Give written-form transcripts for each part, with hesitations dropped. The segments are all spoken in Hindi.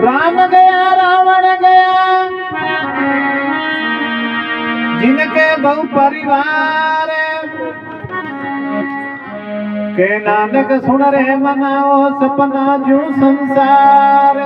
राम गया रावण गया जिनके बहु परिवार के नानक सुन रे मनाओ सपना जो संसार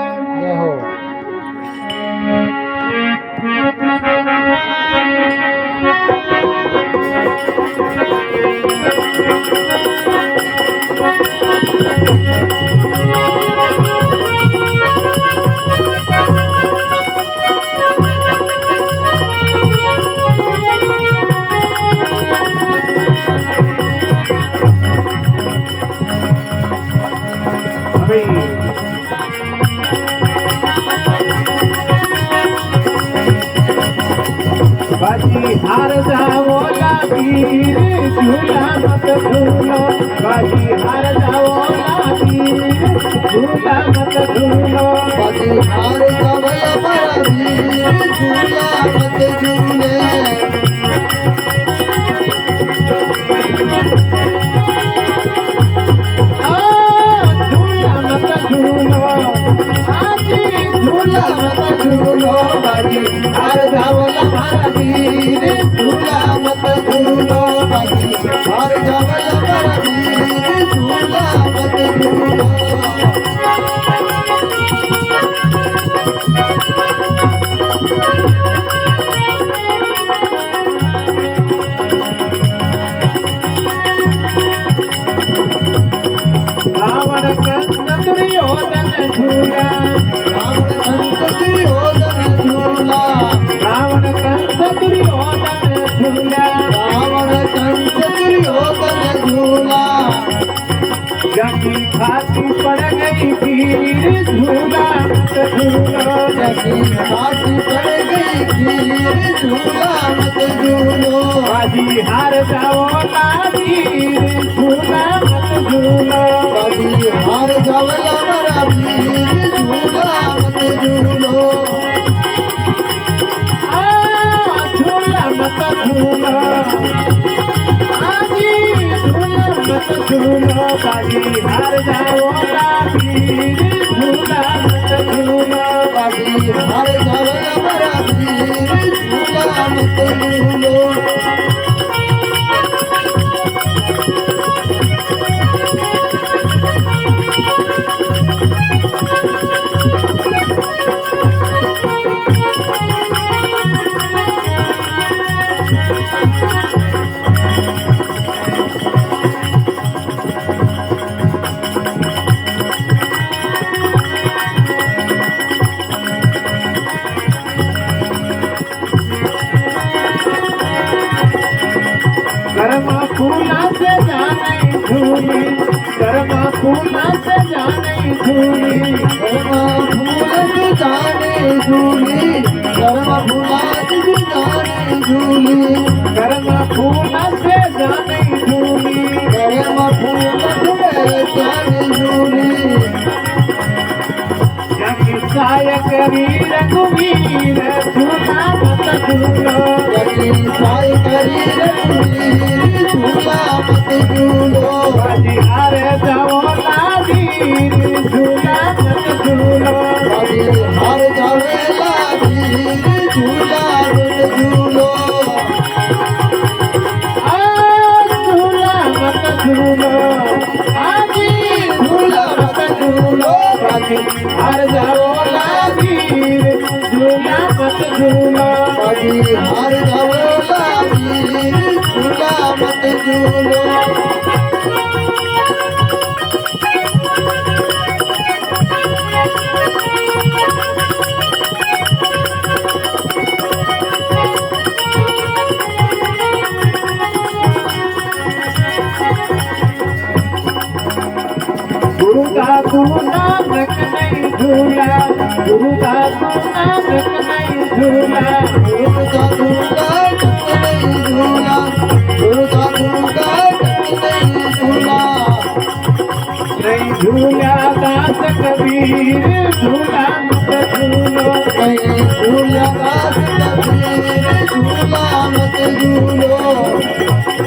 बाजी हार जाओ लातीर झूला मत झूलो बाजी हार जाओ लातीर झूला मत झूलो बाजी हार जाओ लातीर झूला मत झूले झूला मत झूलो बाजी झूला मत झूलो बाजी हार जाओ लातीर झूला मत झूलो बाजी हार जाओ लातीर झूला मत झूलो रावण कंस दुर्योधन झूला रावण कंस दुर्योधन झूला रावण कंस दुर्योधन झूला रावण कंस दुर्योधन झूला जगी खाती पड़ गई खीर झूला मत झूलो जगी खाती पड़ गई खीर झूला मत झूलो बाजी हार जाओ लातीर झूला मत झूलो बाजी हार जाओ लातीर झूला मत झूलो झूला मत झूलो बाजी झूला मत झूलो बाजी हार जाओ लातीर झूला मत झूलो बाजी हार जाओ लातीर झूला मत झूलो कर्मा फूला से जाने झूली कर्मा फूला से जाने झूली कर्मा फूल जाने झूली कर्मा फूला जाने झूली कर्मा फूला से जाने झूली कर्मा फूल जाने झूली जगी साय करी रघुवीर झूला मत झूलो जगी साई करी रघुवीर झूला मत झूलो बाजी हार जाओ लातीर झूला मत झूलो बाजी हार जावे लातीर झूला मत झूलो झूला मत झूलो बाजी झूला मत झूलो बाजी हार जाओ लातीर झूला मत झूलो बाजी हार जावे लातीर झूला मत झूलो गुरु का तू नानक नहीं झूला गुरुदा नानक नहीं झूला गुरुदा झूला नहीं झूला गुरुदा झूला नहीं झूला नहीं झूला दास कबीर झूला मत झूलो नहीं झूला दास कबीर झूला मत झूलो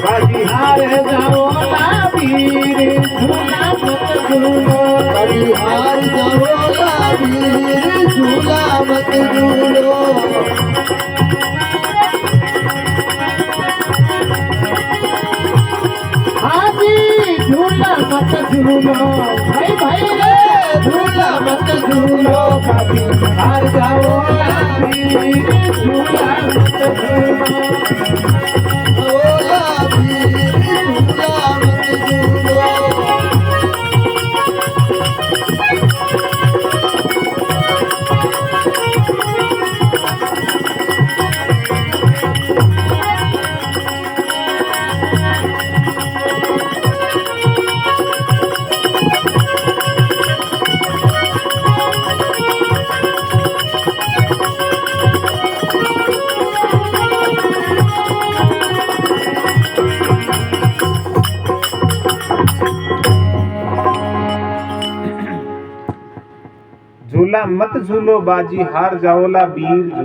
बाजी हार जाओ ना वीर झूला मत झूलो परिहार जाओ वीर झूला मत झूलो हाजी झूला मत झूलो भाई भाई रे झूला मत झूलो बाजी हार जाओ ना वीर झूला मत झूलो झूला वीर झूला मत झूलो झूला मत झूलो बाजी हार जाओला वीर